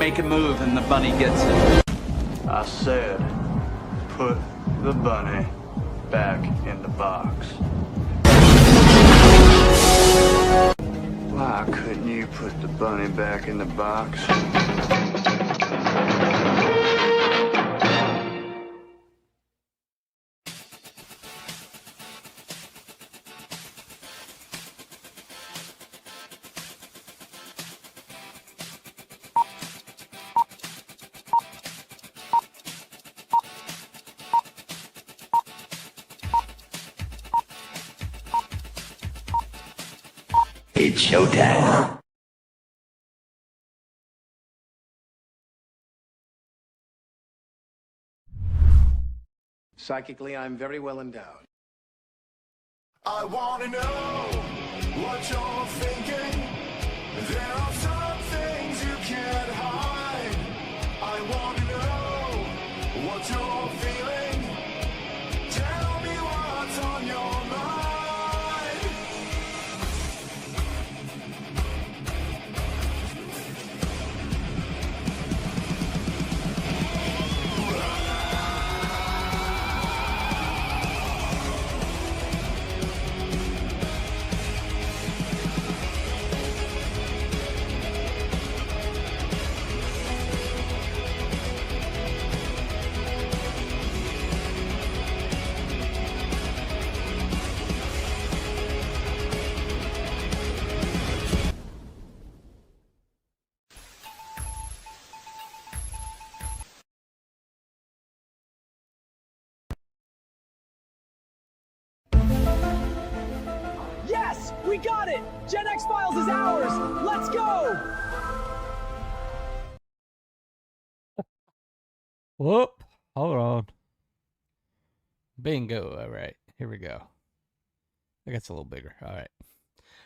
make a move and the bunny gets it. I said, put the bunny back in the box. Why couldn't you put the bunny back in the box? It's showtime. Psychically, I'm very well endowed. I wanna know what you're thinking. There are some things you can't hide. I wanna know what you're feeling. Tell me what's on your mind. Yes! We got it! Gen X Files is ours! Let's go! Whoop. Hold on. Bingo. All right. Here we go. I guess a little bigger. All right.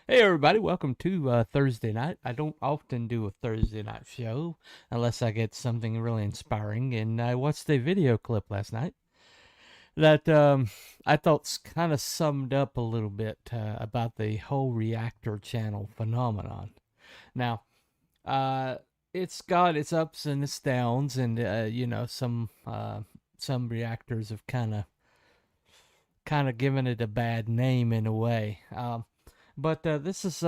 Hey, everybody. Welcome to Thursday night. I don't often do a Thursday night show unless I get something really inspiring. And I watched a video clip last night that I thought kind of summed up a little bit about the whole Reactor channel phenomenon. Now, it's got its ups and its downs, and you know, some reactors have kind of given it a bad name in a way. But this is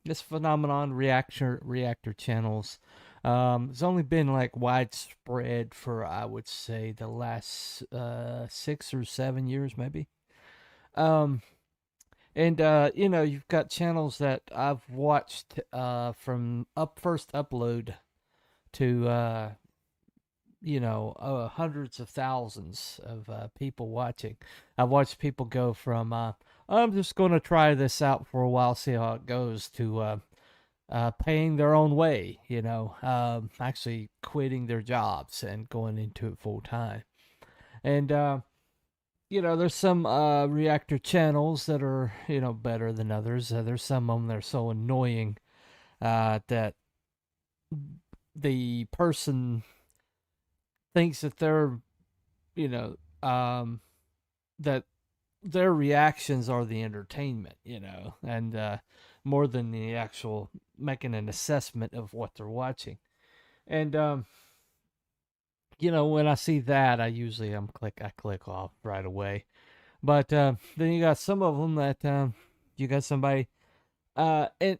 this phenomenon, reactor channels. It's only been like widespread for, I would say, the last 6 or 7 years, maybe. And you know, you've got channels that I've watched from first upload to you know, hundreds of thousands of people watching. I've watched people go from I'm just going to try this out for a while, see how it goes, to paying their own way, you know, actually quitting their jobs and going into it full time. And you know, there's some reactor channels that are, you know, better than others. There's some of them that are so annoying that the person thinks that they're, you know, that their reactions are the entertainment, you know, and more than the actual making an assessment of what they're watching. And you know, when I see that, I usually I click off right away. But then you got some of them that you got somebody and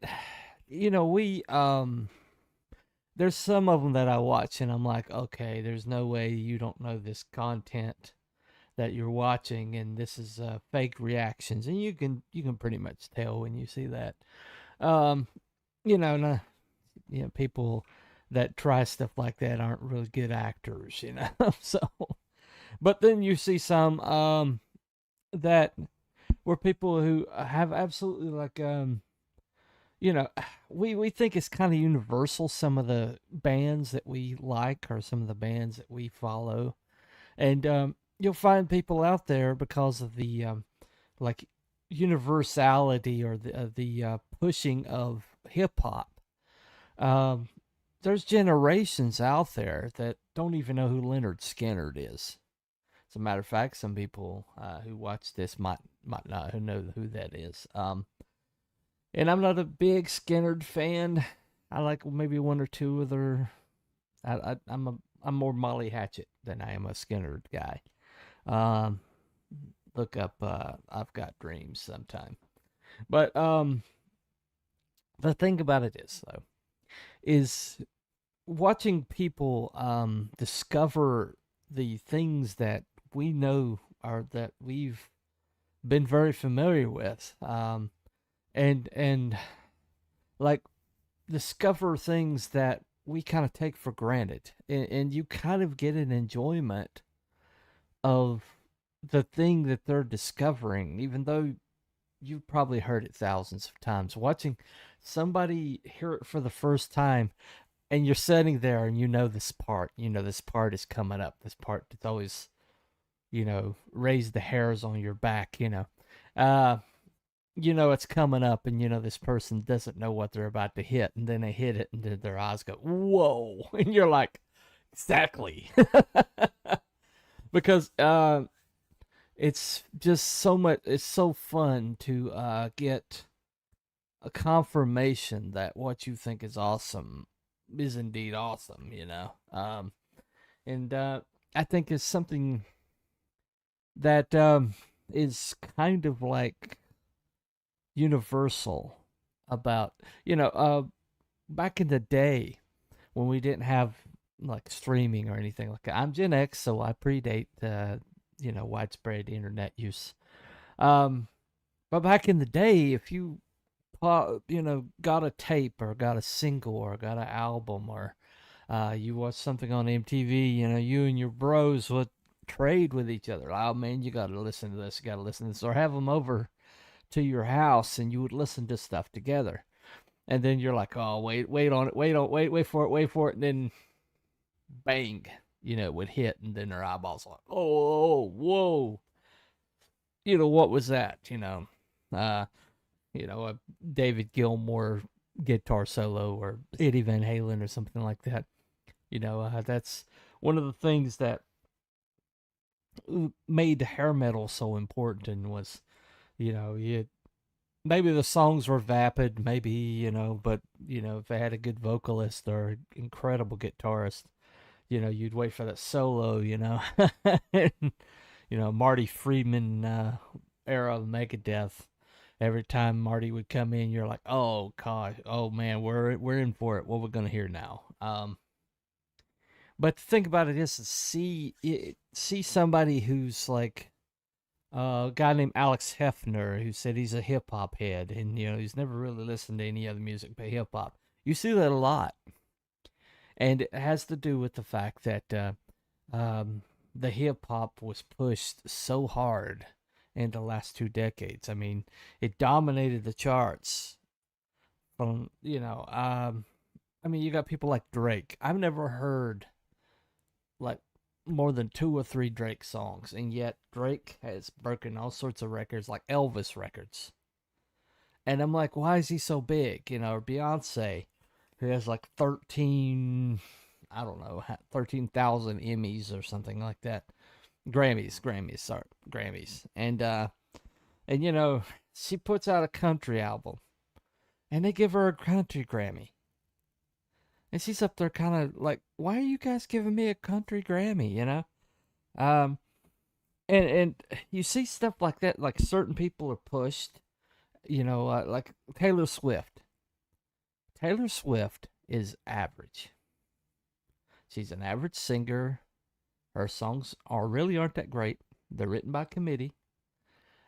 you know, there's some of them that I watch and I'm like, okay, there's no way you don't know this content that you're watching, and this is fake reactions, and you can pretty much tell when you see that. You know, people that try stuff like that aren't really good actors, you know. So, but then you see some that were people who have absolutely like you know, we think it's kind of universal, some of the bands that we like or some of the bands that we follow. And you'll find people out there because of the like universality or the pushing of hip hop. There's generations out there that don't even know who Leonard Skinner is. As a matter of fact, some people who watch this might not know who that is. And I'm not a big Skinner fan. I like maybe one or two of their I'm more Molly Hatchet than I am a Skinner guy. Um, Look up I've Got Dreams sometime. But the thing about it is though, is watching people discover the things that we know or that we've been very familiar with, and like discover things that we kind of take for granted, and you kind of get an enjoyment of the thing that they're discovering, even though you've probably heard it thousands of times. Watching somebody hear it for the first time, and you're sitting there and this part is coming up. This part that's always, raise the hairs on your back, it's coming up, and this person doesn't know what they're about to hit, and then they hit it, and then their eyes go, whoa, and you're like, exactly. Because it's just so much, it's so fun to get a confirmation that what you think is awesome is indeed awesome, and I think it's something that is kind of like universal about, back in the day when we didn't have like streaming or anything like that. I'm Gen X, so I predate widespread internet use. But back in the day, if you got a tape or got a single or got an album, or you watched something on MTV, you and your bros would trade with each other. Oh man, you got to listen to this, you got to listen to this, or have them over to your house and you would listen to stuff together. And then you're like, oh, wait for it. And then bang, it would hit, and then their eyeballs like, oh, whoa. What was that? A David Gilmour guitar solo, or Eddie Van Halen or something like that. That's one of the things that made hair metal so important, and was, maybe the songs were vapid, maybe, but, if they had a good vocalist or incredible guitarist, you'd wait for that solo, and, Marty Friedman era of Megadeth. Every time Marty would come in, you're like, oh gosh, oh man, we're in for it. What we're gonna hear now? But the thing about it is to see somebody who's like a guy named Alex Hefner, who said he's a hip hop head, and he's never really listened to any other music but hip hop. You see that a lot, and it has to do with the fact that the hip hop was pushed so hard in the last 2 decades. I mean, it dominated the charts. From you got people like Drake. I've never heard like more than 2 or 3 Drake songs, and yet Drake has broken all sorts of records, like Elvis records. And I'm like, why is he so big? Or Beyonce, who has like 13,000 Emmys or something like that. Grammys. And she puts out a country album, and they give her a country Grammy. And she's up there kind of like, why are you guys giving me a country Grammy, and you see stuff like that, like certain people are pushed, like Taylor Swift. Taylor Swift is average. She's an average singer. Her songs aren't that great. They're written by committee.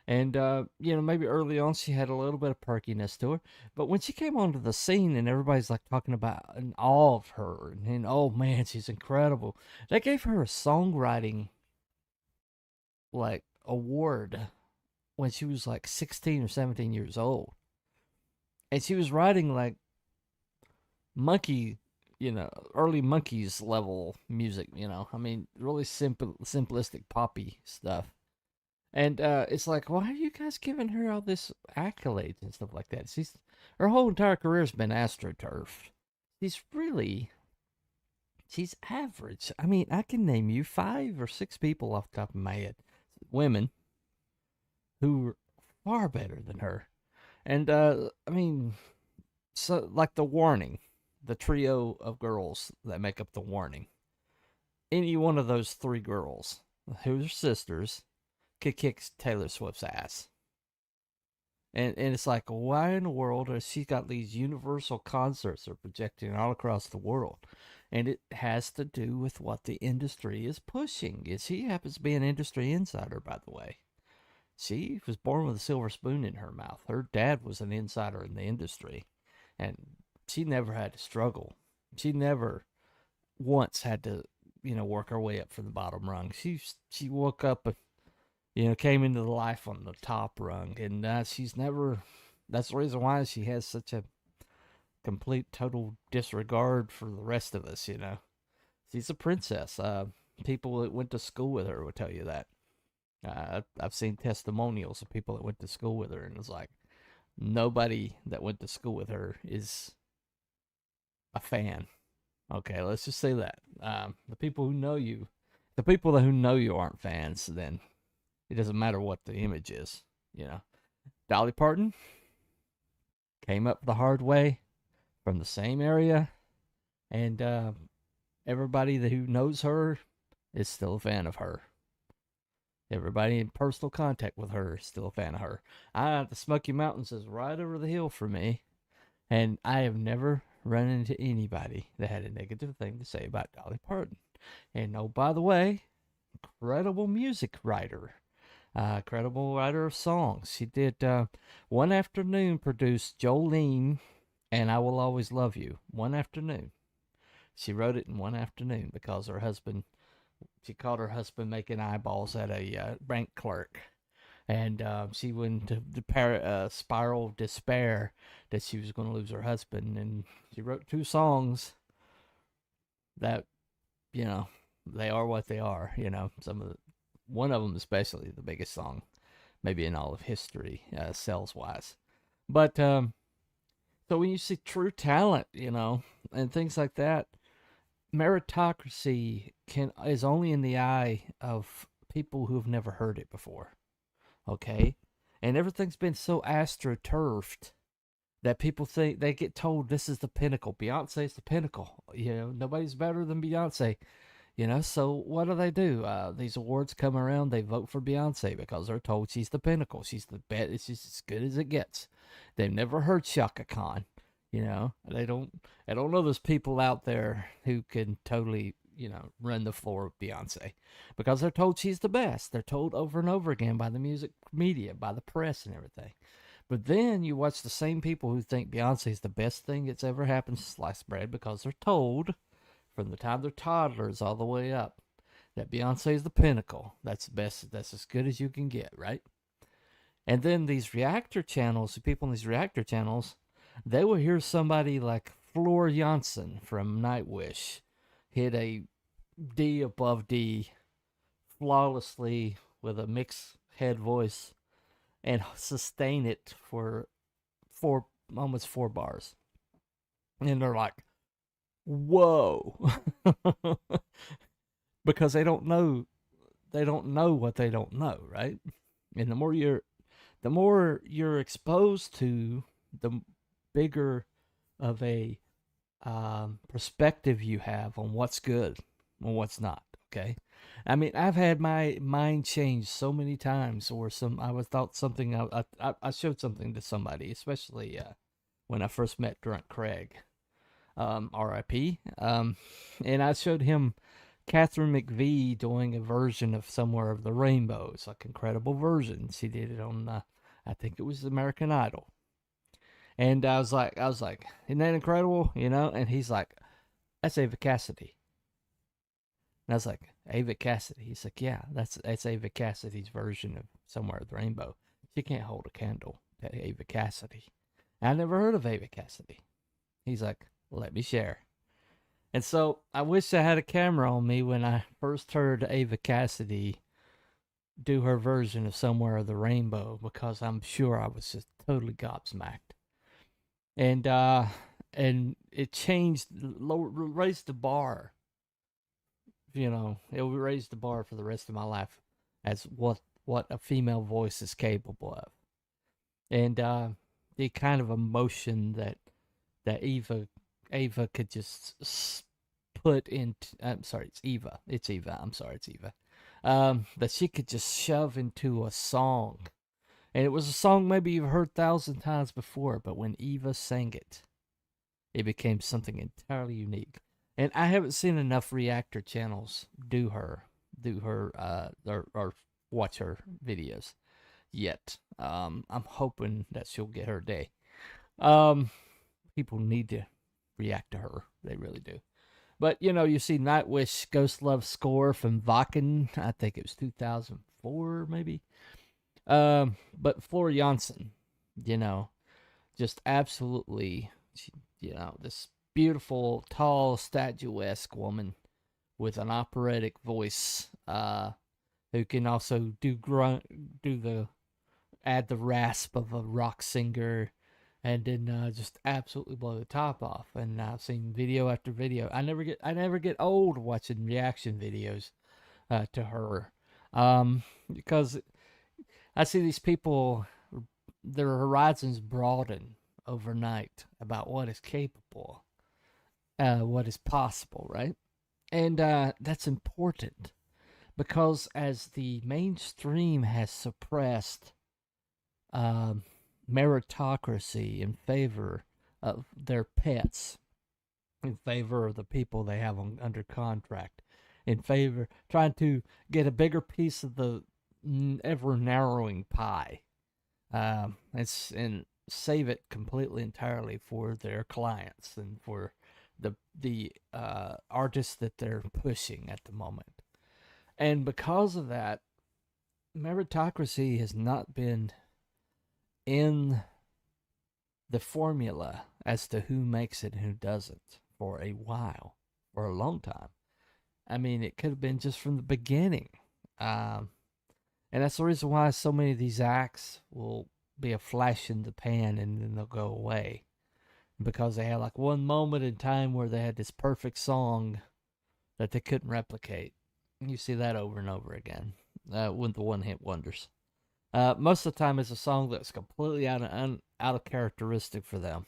And, maybe early on she had a little bit of perkiness to her. But when she came onto the scene and everybody's like talking about in awe of her, and oh man, she's incredible. They gave her a songwriting, like, award when she was like 16 or 17 years old. And she was writing like monkey, early Monkeys level music, I mean, really simplistic poppy stuff. And it's like, why are you guys giving her all this accolades and stuff like that? Her whole entire career's been astroturf. She's average. I mean, I can name you 5 or 6 people off the top of my head, women, who are far better than her. And, so, like The Warning. the trio of girls that make up the Warning. Any one of those three girls, who are sisters, could kick Taylor Swift's ass. And it's like, why in the world has she got these universal concerts that are projecting all across the world? And it has to do with what the industry is pushing. She happens to be an industry insider, by the way. She was born with a silver spoon in her mouth. Her dad was an insider in the industry, and she never had to struggle. She never once had to, work her way up from the bottom rung. She woke up and, came into the life on the top rung, and she's never. That's the reason why she has such a complete, total disregard for the rest of us. She's a princess. People that went to school with her would tell you that. I've seen testimonials of people that went to school with her, and it's like nobody that went to school with her is a fan. Okay, let's just say that. The people who know you, aren't fans, then it doesn't matter what the image is. Dolly Parton came up the hard way from the same area, and everybody who knows her is still a fan of her. Everybody in personal contact with her is still a fan of her. The Smoky Mountains is right over the hill from me, and I have never run into anybody that had a negative thing to say about Dolly Parton. And oh, by the way, incredible music writer, incredible writer of songs. She did One Afternoon, produced Jolene and I Will Always Love You. One afternoon. She wrote it in one afternoon because she caught her husband making eyeballs at a bank clerk. And she went into the spiral of despair that she was going to lose her husband. And she wrote 2 songs that, they are what they are. One of them especially, the biggest song, maybe in all of history, sales-wise. But, so when you see true talent, and things like that, meritocracy is only in the eye of people who have never heard it before. Okay? And everything's been so astroturfed that people think, they get told this is the pinnacle. Beyonce's the pinnacle. Nobody's better than Beyonce. So what do? These awards come around, they vote for Beyonce because they're told she's the pinnacle. She's the best. It's just as good as it gets. They've never heard Shaka Khan. I don't know there's people out there who can totally, run the floor of Beyonce because they're told she's the best. They're told over and over again by the music media, by the press and everything. But then you watch the same people who think Beyonce's the best thing that's ever happened to sliced bread because they're told from the time they're toddlers all the way up that Beyonce is the pinnacle. That's the best. That's as good as you can get, right? And then these Reactor channels, the people in these Reactor channels, they will hear somebody like Floor Jansen from Nightwish hit a D above D flawlessly with a mixed head voice and sustain it for almost 4 bars. And they're like, whoa. Because they don't know what they don't know, right? And the more you're exposed to, the bigger of a perspective you have on what's good and what's not. Okay, I mean, I've had my mind changed so many times, or I showed something to somebody, especially when I first met Drunk Craig, R.I.P. And I showed him Catherine McVie doing a version of Somewhere Over the Rainbow. It's like an incredible version. She did it on, I think it was American Idol. And I was like, isn't that incredible? And he's like, that's Ava Cassidy. And I was like, Ava Cassidy? He's like, yeah, that's Ava Cassidy's version of Somewhere Over the Rainbow. She can't hold a candle to Ava Cassidy. I never heard of Ava Cassidy. He's like, let me share. And so I wish I had a camera on me when I first heard Ava Cassidy do her version of Somewhere Over the Rainbow, because I'm sure I was just totally gobsmacked. And it changed, raised the bar. It raised the bar for the rest of my life as what a female voice is capable of. And the kind of emotion that Eva Ava could just put into. I'm sorry, it's Eva. It's Eva. I'm sorry, it's Eva. That she could just shove into a song. And it was a song maybe you've heard 1,000 times before, but when Eva sang it, it became something entirely unique. And I haven't seen enough Reactor channels or watch her videos yet. I'm hoping that she'll get her day. People need to react to her. They really do. But, you see Nightwish Ghost Love score from Wacken. I think it was 2004, maybe. But Flor Janssen, just absolutely, this beautiful, tall, statuesque woman with an operatic voice, who can also add the rasp of a rock singer, and then just absolutely blow the top off. And I've seen video after video. I never get old watching reaction videos to her, because I see these people, their horizons broaden overnight about what is capable, what is possible, right? And that's important, because as the mainstream has suppressed meritocracy in favor of their pets, in favor of the people they have under contract, in favor trying to get a bigger piece of the ever narrowing pie, and save it completely entirely for their clients and for the artists that they're pushing at the moment. And because of that, meritocracy has not been in the formula as to who makes it and who doesn't for a while, for a long time. I mean, it could have been just from the beginning. And that's the reason why so many of these acts will be a flash in the pan and then they'll go away. Because they had like one moment in time where they had this perfect song that they couldn't replicate. You see that over and over again with the one-hit wonders. Most of the time, it's a song that's completely out of characteristic for them.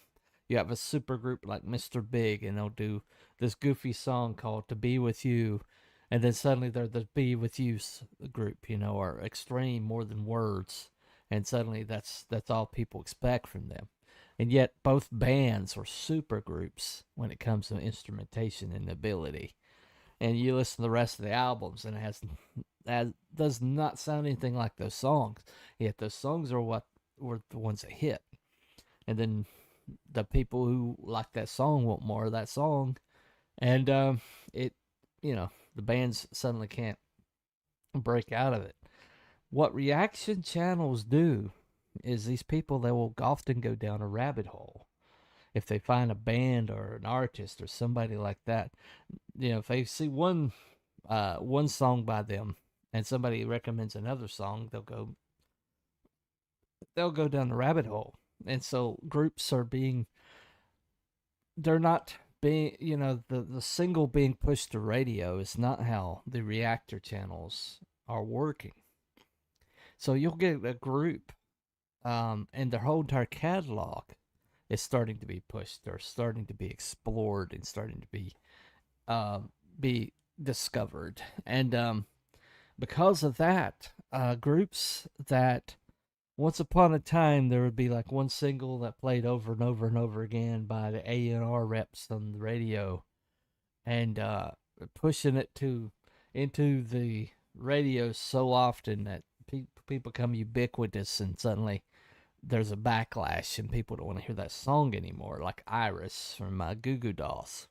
You have a super group like Mr. Big, and they'll do this goofy song called "To Be With You," and then suddenly they're the "Be With You" group, or Extreme More Than Words, and suddenly that's all people expect from them. And yet, both bands are super groups when it comes to instrumentation and ability. And you listen to the rest of the albums, and that does not sound anything like those songs. Yet those songs are what were the ones that hit. And then the people who like that song want more of that song, and the bands suddenly can't break out of it. What reaction channels do is these people, they will often go down a rabbit hole. If they find a band or an artist or somebody like that, if they see one song by them and somebody recommends another song, they'll go down the rabbit hole. And so groups they're not being, the single being pushed to radio is not how the reactor channels are working. So you'll get a group, and their whole entire catalog is starting to be pushed, or starting to be explored, and starting to be discovered. And because of that, groups that once upon a time there would be like one single that played over and over and over again by the A&R reps on the radio, and pushing it into the radio so often that people become ubiquitous, and suddenly there's a backlash and people don't want to hear that song anymore, like Iris from Goo Goo Dolls.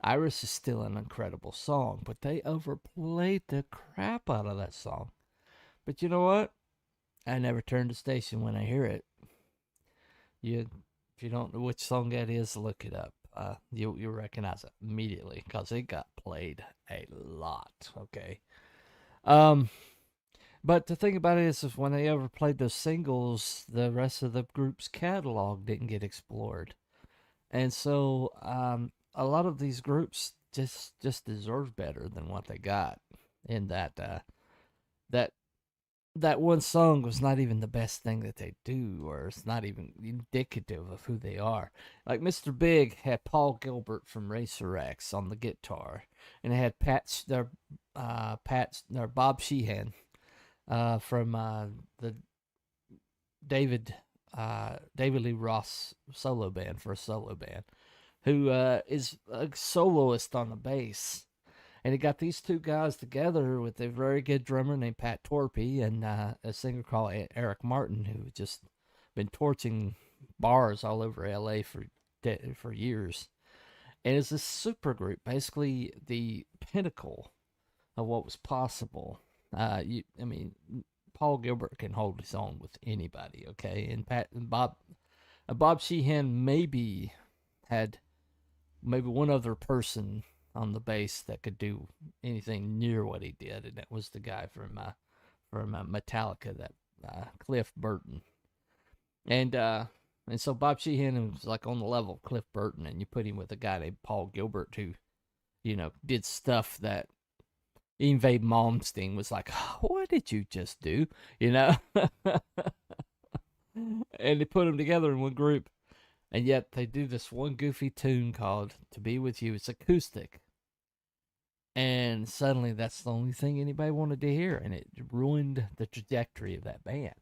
Iris is still an incredible song, but they overplayed the crap out of that song. But you know what? I never turn the station when I hear it. If you don't know which song that is, look it up. You'll recognize it immediately because it got played a lot. Okay. But the thing about it is when they overplayed those singles, the rest of the group's catalog didn't get explored. And so a lot of these groups just deserve better than what they got in that that one song was not even the best thing that they do, or it's not even indicative of who they are. Like Mr. Big had Paul Gilbert from Racer X on the guitar, and it had Bob Sheehan from the David David Lee Ross solo band for a solo band, who is a soloist on the bass. And he got these two guys together with a very good drummer named Pat Torpey and a singer called Eric Martin, who just been torching bars all over LA for years. And it's a super group, basically the pinnacle of what was possible. I mean, Paul Gilbert can hold his own with anybody, okay? And Bob Sheehan had maybe one other person on the bass that could do anything near what he did, and that was the guy from Metallica, that Cliff Burton. And so Bob Sheehan was like on the level of Cliff Burton, and you put him with a guy named Paul Gilbert who, did stuff that Yngwie Malmsteen was like, what did you just do? And they put them together in one group. And yet they do this one goofy tune called To Be With You. It's acoustic. And suddenly that's the only thing anybody wanted to hear. And it ruined the trajectory of that band.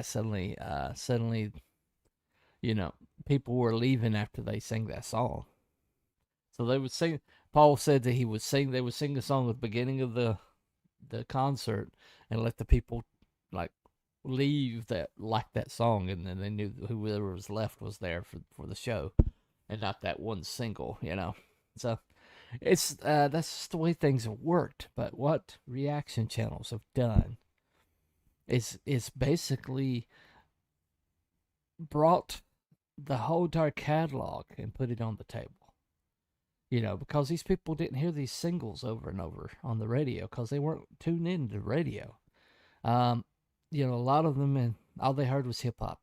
Suddenly, people were leaving after they sang that song. So they would sing. Paul said that they would sing the song at the beginning of the concert and let the people leave that song, and then they knew whoever was left was there for the show, and not that one single, So it's that's just the way things have worked. But what reaction channels have done is basically brought the whole entire catalog and put it on the table. Because these people didn't hear these singles over and over on the radio because they weren't tuned into the radio. A lot of them, and all they heard was hip hop.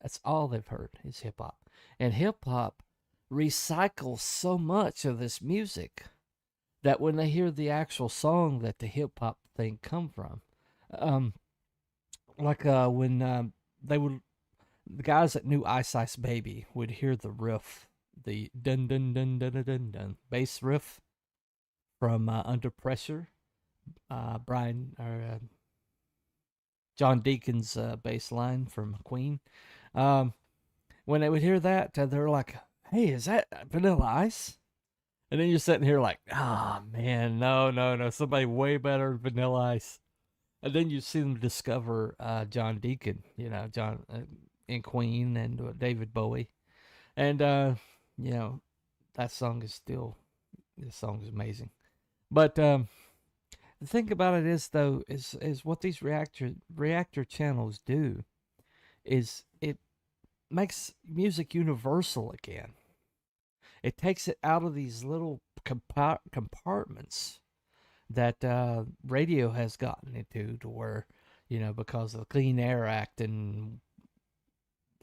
That's all they've heard is hip hop. And hip hop recycles so much of this music that when they hear the actual song that the hip hop thing come from, when the guys that knew Ice Ice Baby would hear the riff, the dun dun dun dun dun dun, dun bass riff from Under Pressure, John Deacon's bass line from Queen. When they would hear that, they're like, "Hey, is that Vanilla Ice?" And then you're sitting here like, "Ah, man, no, somebody way better than Vanilla Ice." And then you see them discover John Deacon, John and Queen and David Bowie, and that song is this song is amazing. But the thing about it is what these reactor channels do is it makes music universal again. It takes it out of these little compartments that radio has gotten into, to where, because of the Clean Air Act and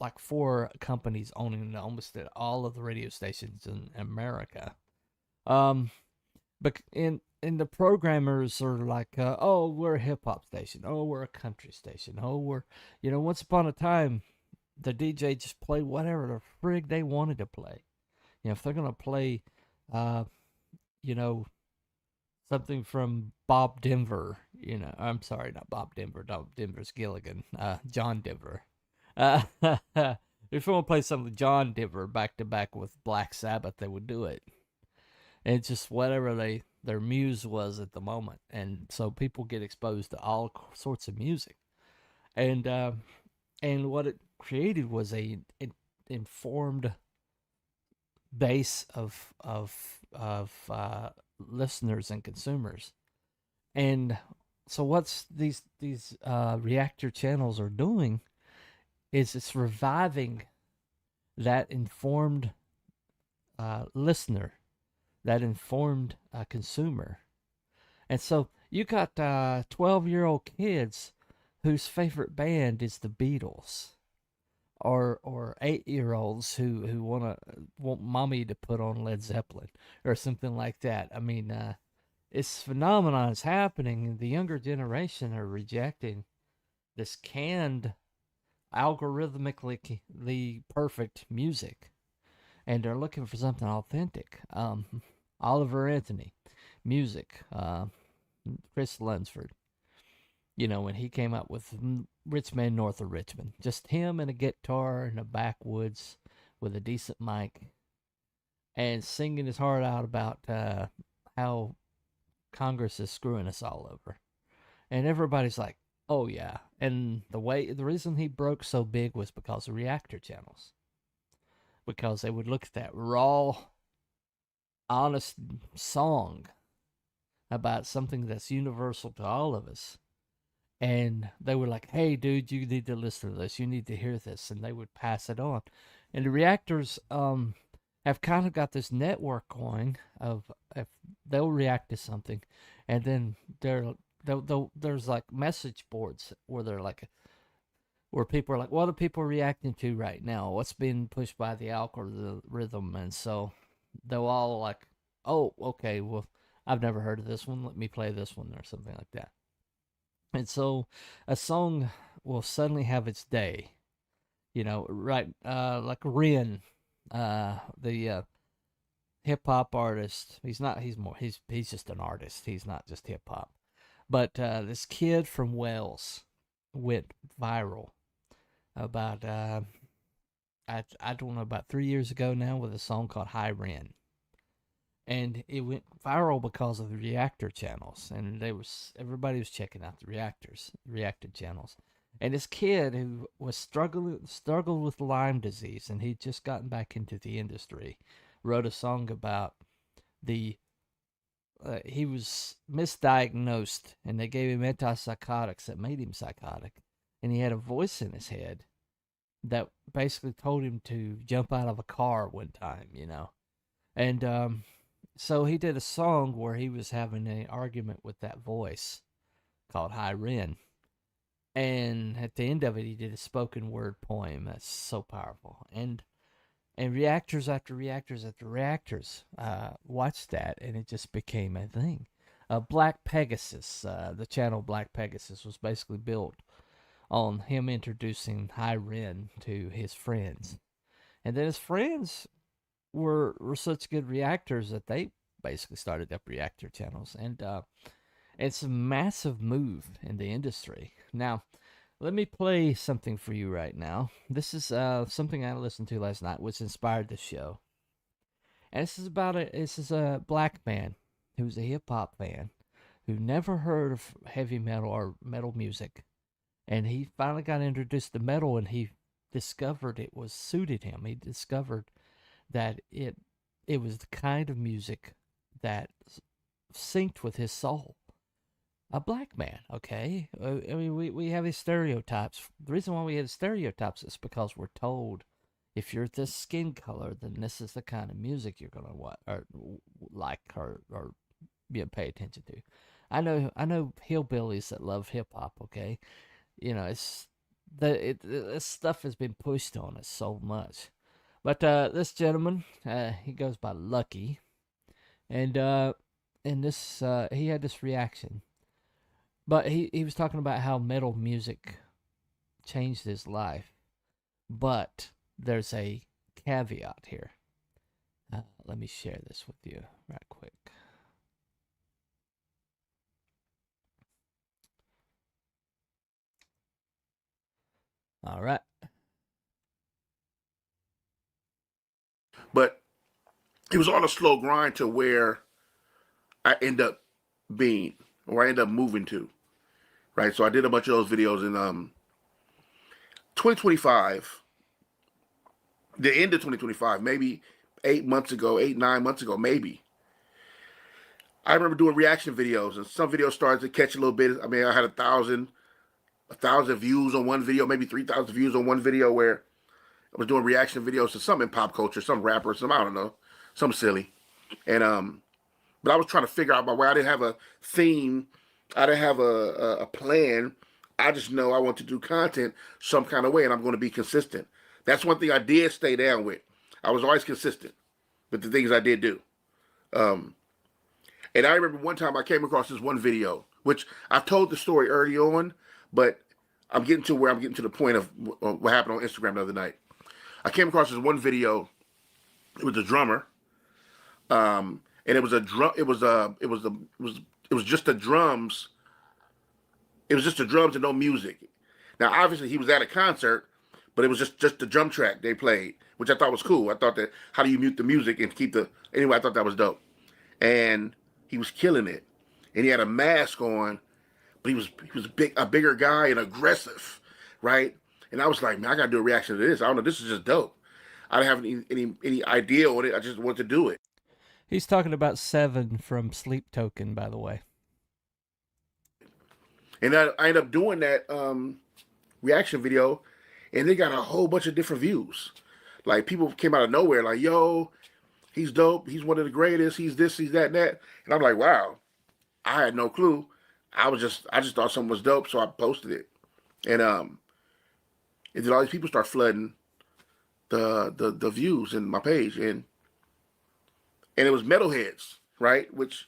like 4 companies owning almost all of the radio stations in America. But the programmers are like, oh, we're a hip hop station. Oh, we're a country station. Oh, we're, once upon a time, the DJ just played whatever the frig they wanted to play. If they're going to play, something from Bob Denver, I'm sorry, not Bob Denver. Bob Denver's Gilligan. John Denver. If you want to play something John Denver back to back with Black Sabbath, they would do it. And it's just whatever their muse was at the moment. And so people get exposed to all sorts of music. And what it created was an informed base of listeners and consumers. And so what's these reactor channels are doing is it's reviving that informed listener, that informed consumer. And so you got 12-year-old kids whose favorite band is the Beatles, or 8-year-olds who want mommy to put on Led Zeppelin or something like that. I mean, this phenomenon is happening, and the younger generation are rejecting this canned, algorithmically perfect music, and they're looking for something authentic. Oliver Anthony, music. Chris Lunsford. You know, when he came up with Rich Man North of Richmond, just him and a guitar in the backwoods with a decent mic, and singing his heart out about how Congress is screwing us all over. And everybody's like, oh yeah. And the reason he broke so big was because of reactor channels. Because they would look at that raw, honest song about something that's universal to all of us. And they were like, hey, dude, you need to listen to this. You need to hear this. And they would pass it on. And the reactors have kind of got this network going of if they'll react to something. And then there's like message boards where people are like, what are people reacting to right now? What's being pushed by the algorithm? And so they'll all like, oh, okay, well, I've never heard of this one. Let me play this one or something like that. And so a song will suddenly have its day, you know, right? Like Ren, the hip hop artist. He's just an artist. He's not just hip hop. But this kid from Wales went viral about, I don't know, about 3 years ago now with a song called Hi Ren. And it went viral because of the reactor channels, and everybody was checking out the reactor channels. And this kid who was struggled with Lyme disease, and he'd just gotten back into the industry, wrote a song about he was misdiagnosed, and they gave him antipsychotics that made him psychotic, and he had a voice in his head that basically told him to jump out of a car one time, you know, and so he did a song where he was having an argument with that voice called Hi Ren. And at the end of it, he did a spoken word poem that's so powerful. And reactors after reactors after reactors watched that, and it just became a thing. Black Pegasus, the channel Black Pegasus, was basically built on him introducing Hi Ren to his friends. And then his friends were such good reactors that they basically started up reactor channels, and it's a massive move in the industry. Now, let me play something for you right now. This is something I listened to last night, which inspired the show. And this is a black man who's a hip hop fan who never heard of heavy metal or metal music, and he finally got introduced to metal, and he discovered it was suited him. He discovered that it was the kind of music that synced with his soul. A black man, okay? I mean, we have these stereotypes. The reason why we have stereotypes is because we're told if you're this skin color, then this is the kind of music you're gonna like or pay attention to. I know hillbillies that love hip hop. Okay, you know this stuff has been pushed on us so much. But this gentleman, he goes by Lucky, and this he had this reaction. But he was talking about how metal music changed his life. But there's a caveat here. Let me share this with you right quick. All right. But it was on a slow grind to where I end up being, or I end up moving to, right? So I did a bunch of those videos in 2025, the end of 2025, maybe 9 months ago, maybe. I remember doing reaction videos, and some videos started to catch a little bit. I mean, I had 1,000 views on one video, maybe 3,000 views on one video where I was doing reaction videos to something in pop culture, some rapper, some, I don't know, some silly. And but I was trying to figure out my way. I didn't have a theme. I didn't have a plan. I just know I want to do content some kind of way, and I'm going to be consistent. That's one thing I did stay down with. I was always consistent with the things I did do. And I remember one time I came across this one video, which I've told the story early on, but I'm getting to where I'm getting to the point of what happened on Instagram the other night. I came across this one video. It was a drummer, and it was a drum. It was just the drums. It was just the drums and no music. Now, obviously, he was at a concert, but it was just the drum track they played, which I thought was cool. I thought that how do you mute the music and keep the anyway? I thought that was dope, and he was killing it, and he had a mask on, but he was a bigger guy and aggressive, right? And I was like, man, I gotta do a reaction to this. I don't know, this is just dope. I don't have any idea on it. I just want to do it. He's talking about Seven from Sleep Token, by the way. And I ended up doing that reaction video, and they got a whole bunch of different views. Like people came out of nowhere, like, yo, he's dope. He's one of the greatest. He's this, he's that, and that. And I'm like, wow, I had no clue. I just thought something was dope, so I posted it. And then all these people start flooding the views in my page, and it was metalheads, right? Which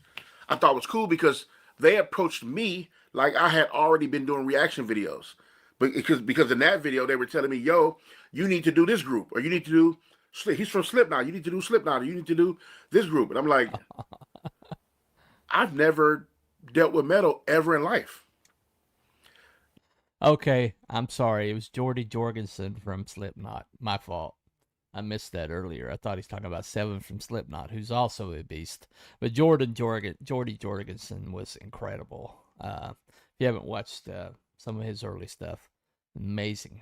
I thought was cool because they approached me like I had already been doing reaction videos. But because in that video they were telling me, yo, you need to do this group, or you need to do he's from Slipknot, you need to do Slipknot, or you need to do this group. And I'm like, I've never dealt with metal ever in life. Okay, I'm sorry. It was Jordy Jorgensen from Slipknot. My fault. I missed that earlier. I thought he's talking about Seven from Slipknot, who's also a beast. But Jordy Jorgensen was incredible. If you haven't watched some of his early stuff, amazing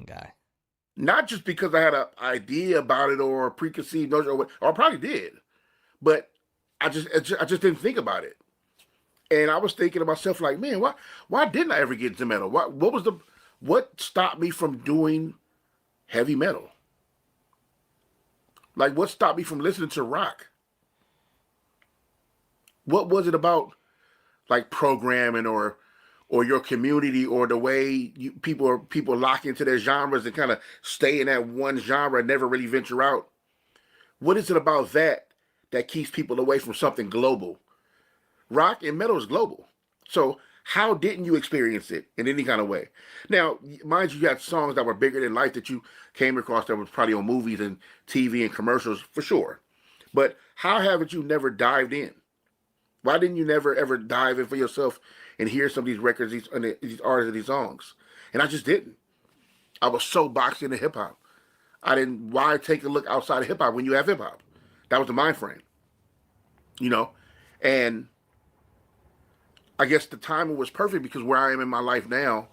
guy. Not just because I had an idea about it or a preconceived notion, or I probably did, but I just didn't think about it. And I was thinking to myself, like, man, why didn't I ever get into metal? What stopped me from doing heavy metal? Like, what stopped me from listening to rock? What was it about, like, programming or your community or the way people lock into their genres and kind of stay in that one genre and never really venture out? What is it about that keeps people away from something global? Rock and metal is global. So how didn't you experience it in any kind of way? Now, mind you, had songs that were bigger than life that you came across that was probably on movies and TV and commercials for sure. But how haven't you never dived in? Why didn't you never ever dive in for yourself and hear some of these records, these artists, and these songs? And I just didn't. I was so boxed into hip hop. Why take a look outside of hip hop when you have hip hop? That was the mind frame, you know? And I guess the timing was perfect because where I am in my life now,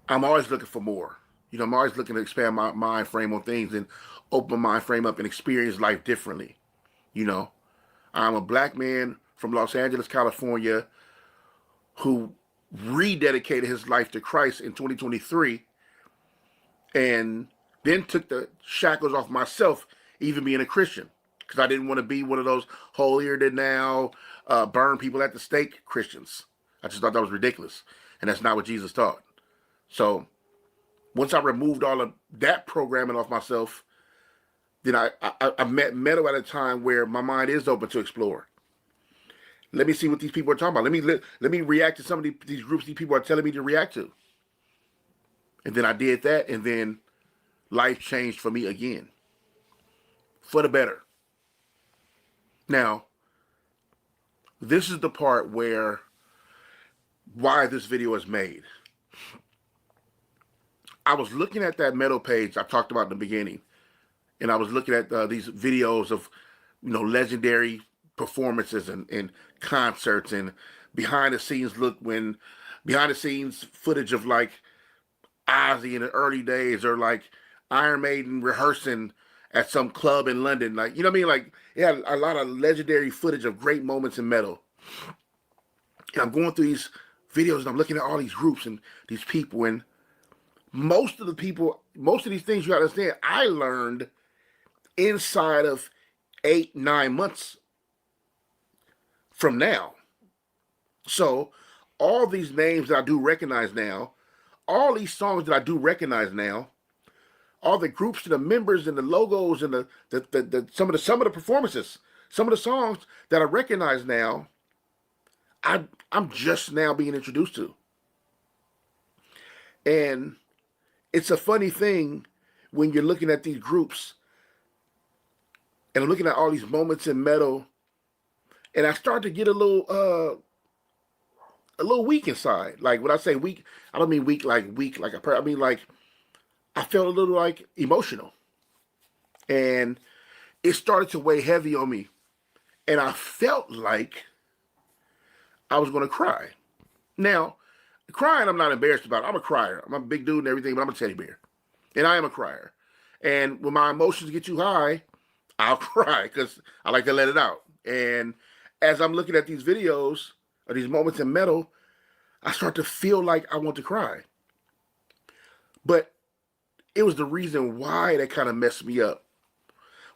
I'm always looking for more. You know, I'm always looking to expand my mind frame on things and open my mind frame up and experience life differently. You know, I'm a black man from Los Angeles, California, who rededicated his life to Christ in 2023 and then took the shackles off myself, even being a Christian, because I didn't want to be one of those holier than thou, burn people at the stake Christians. I just thought that was ridiculous, and that's not what Jesus taught. So once I removed all of that programming off myself, then I met metal at a time where my mind is open to explore. Let me see what these people are talking about. Let me react to some of these groups these people are telling me to react to. And then I did that, and then life changed for me again. For the better. Now, this is the part why this video is made. I was looking at that metal page I talked about in the beginning, and I was looking at these videos of, legendary performances and concerts and behind the scenes footage of like Ozzy in the early days, or like Iron Maiden rehearsing at some club in London. Like, you know what I mean? Like, it had a lot of legendary footage of great moments in metal. And I'm going through these videos and I'm looking at all these groups and these people, and most of these things, you gotta understand, I learned inside of 8-9 months from now. So all these names that I do recognize now, all these songs that I do recognize now, all the groups and the members and the logos and the some of the performances, some of the songs that I recognize now, I'm just now being introduced to. And it's a funny thing when you're looking at these groups and I'm looking at all these moments in metal, and I start to get a little weak inside. Like when I say weak, I don't mean weak like I mean like I felt a little like emotional. And it started to weigh heavy on me. And I felt like I was going to cry. Now, crying I'm not embarrassed about. I'm a crier. I'm a big dude and everything, but I'm a teddy bear. And I am a crier. And when my emotions get too high, I'll cry because I like to let it out. And as I'm looking at these videos or these moments in metal, I start to feel like I want to cry. But it was the reason why that kind of messed me up.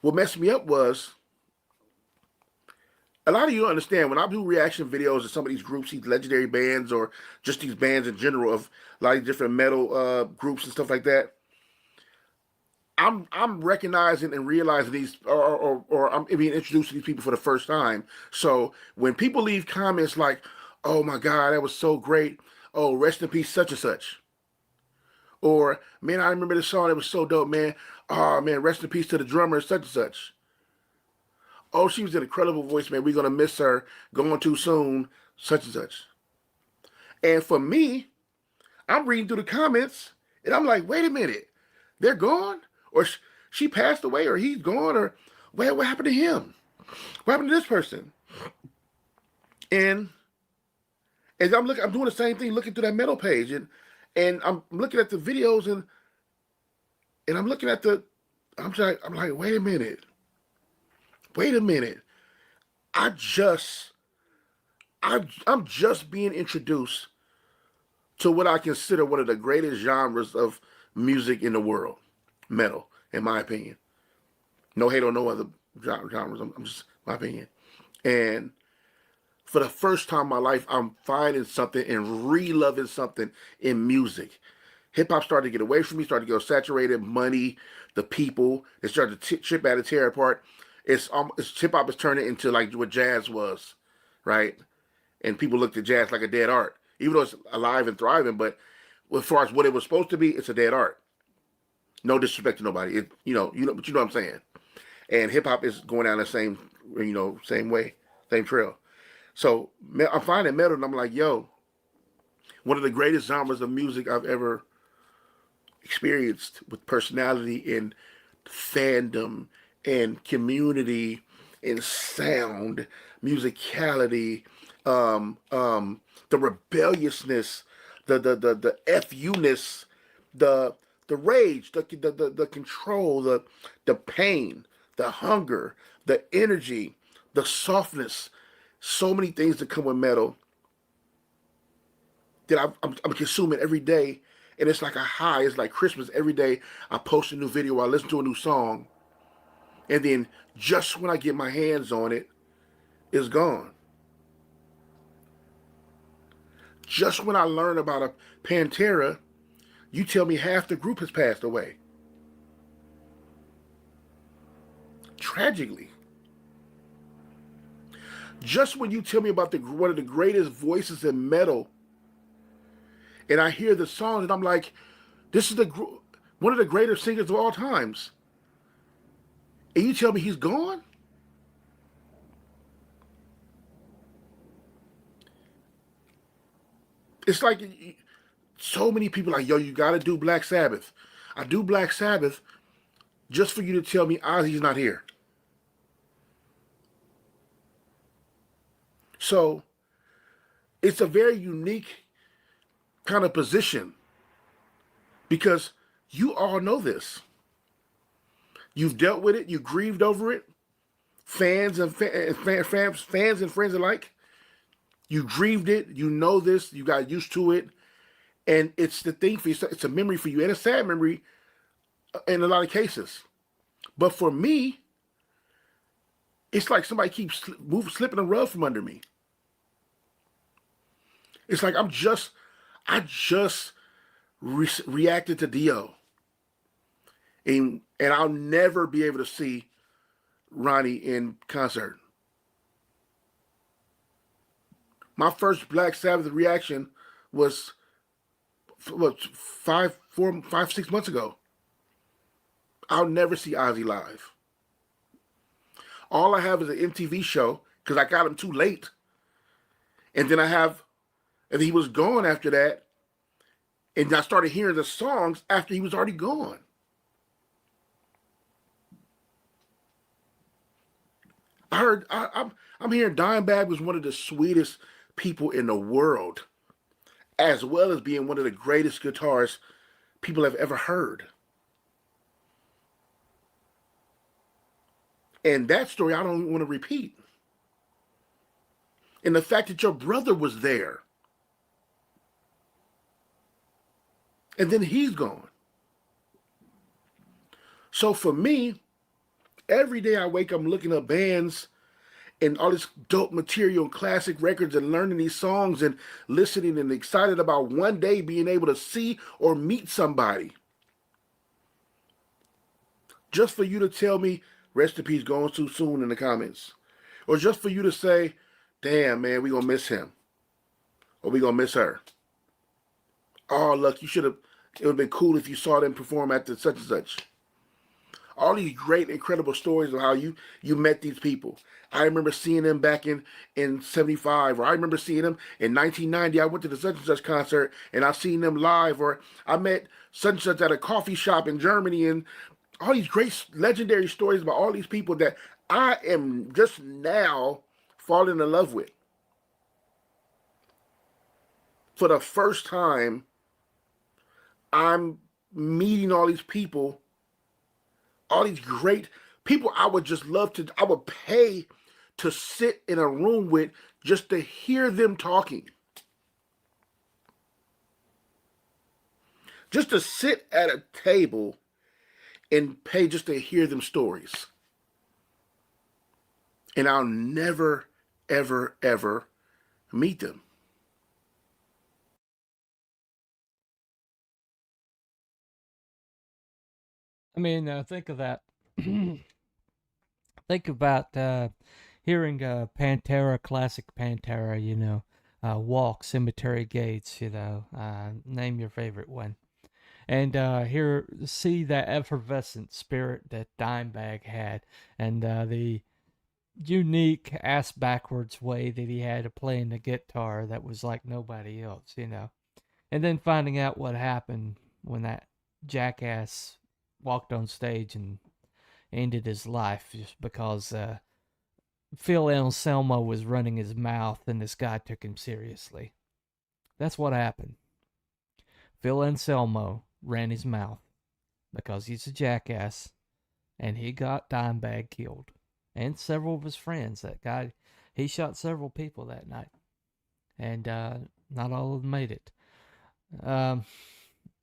What messed me up was, a lot of you don't understand, when I do reaction videos of some of these groups, these legendary bands, or just these bands in general of a lot of different metal groups and stuff like that, I'm recognizing and realizing these, or I'm being introduced to these people for the first time. So when people leave comments like, "Oh my God, that was so great," "Oh, rest in peace, such and such," or "Man, I remember this song, it was so dope, man. Oh man, rest in peace to the drummer, such and such. Oh, she was an incredible voice, man. We're gonna miss her. Going too soon, such and such." And for me, I'm reading through the comments, and I'm like, "Wait a minute, they're gone, or she passed away, or he's gone, or what happened to him? What happened to this person?" And as I'm doing the same thing, looking through that metal page, and I'm looking at the videos, and I'm looking at I'm like, wait a minute. I'm just being introduced to what I consider one of the greatest genres of music in the world, metal, in my opinion. No hate on no other genres. I'm just my opinion. And for the first time in my life, I'm finding something and re-loving something in music. Hip hop started to get away from me, started to get saturated. Money, the people, it started to chip at it, tear apart. It's hip hop is turning into like what jazz was, right? And people looked at jazz like a dead art, even though it's alive and thriving. But as far as what it was supposed to be, it's a dead art. No disrespect to nobody, but you know what I'm saying. And hip hop is going down the same way, same trail. So I'm finding metal, and I'm like, yo, one of the greatest genres of music I've ever experienced, with personality and fandom and community and sound, musicality, the rebelliousness, the fu-ness, the rage, the control, the pain, the hunger, the energy, the softness. So many things that come with metal that I'm consuming every day, and it's like a high. It's like Christmas. Every day I post a new video, I listen to a new song, and then just when I get my hands on it, it's gone. Just when I learn about a Pantera, you tell me half the group has passed away. Tragically. Just when you tell me about one of the greatest voices in metal, and I hear the songs, and I'm like, this is one of the greatest singers of all times, and you tell me he's gone? It's like so many people like, yo, you got to do Black Sabbath. I do Black Sabbath just for you to tell me Ozzy's not here. So it's a very unique kind of position because you all know this. You've dealt with it. You grieved over it. Fans and friends alike. You grieved it. You know this. You got used to it. And it's the thing for you. It's a memory for you, and a sad memory in a lot of cases. But for me, it's like somebody keeps slipping a rug from under me. It's like I just reacted to Dio. And I'll never be able to see Ronnie in concert. My first Black Sabbath reaction was what 6 months ago. I'll never see Ozzy live. All I have is an MTV show because I got him too late, and then and he was gone after that, and I started hearing the songs after he was already gone. I'm hearing Dimebag was one of the sweetest people in the world, as well as being one of the greatest guitarists people have ever heard. And that story I don't even want to repeat. And the fact that your brother was there, and then he's gone. So for me, every day I wake up looking up bands and all this dope material and classic records and learning these songs and listening and excited about one day being able to see or meet somebody. Just for you to tell me, rest in peace, going too soon in the comments. Or just for you to say, damn, man, we gonna miss him. Or we gonna miss her. Oh, look, it would have been cool if you saw them perform at the such and such. All these great, incredible stories of how you met these people. I remember seeing them back in 75, or I remember seeing them in 1990. I went to the such and such concert, and I seen them live, or I met such and such at a coffee shop in Germany, and all these great, legendary stories about all these people that I am just now falling in love with. For the first time, I'm meeting all these people, all these great people I would pay to sit in a room with just to hear them talking. Just to sit at a table and pay just to hear them stories. And I'll never, ever, ever meet them. I mean, think of that. Think about hearing Pantera, classic Pantera, Walk, Cemetery Gates, name your favorite one. And see that effervescent spirit that Dimebag had, and the unique ass backwards way that he had of playing the guitar that was like nobody else, And then finding out what happened when that jackass walked on stage and ended his life just because Phil Anselmo was running his mouth and this guy took him seriously. That's what happened. Phil Anselmo ran his mouth because he's a jackass, and he got Dimebag killed. And several of his friends. That guy, he shot several people that night. And not all of them made it.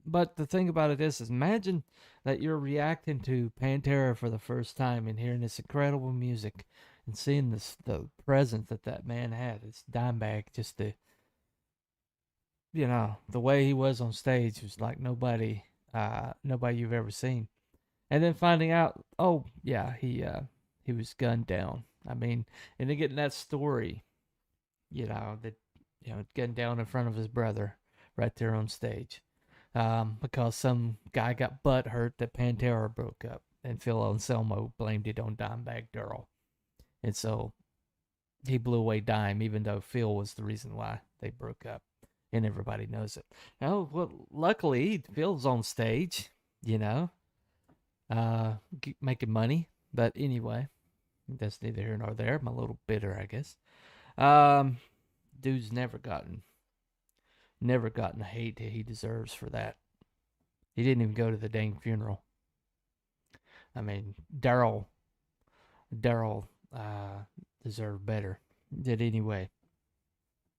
But the thing about it is imagine that you're reacting to Pantera for the first time and hearing this incredible music and seeing the presence that man had. It's Dimebag, just the way he was on stage was like nobody you've ever seen. And then finding out, oh yeah, he was gunned down. I mean, and then getting that story, gunned down in front of his brother right there on stage. Because some guy got butt hurt that Pantera broke up, and Phil Anselmo blamed it on Dimebag Darrell. And so he blew away Dime, even though Phil was the reason why they broke up. And everybody knows it. Oh, well, luckily, Phil's on stage, making money. But anyway, that's neither here nor there. I'm a little bitter, I guess. Dude's never gotten the hate that he deserves for that. He didn't even go to the dang funeral. I mean, Darrell deserved better. Did anyway.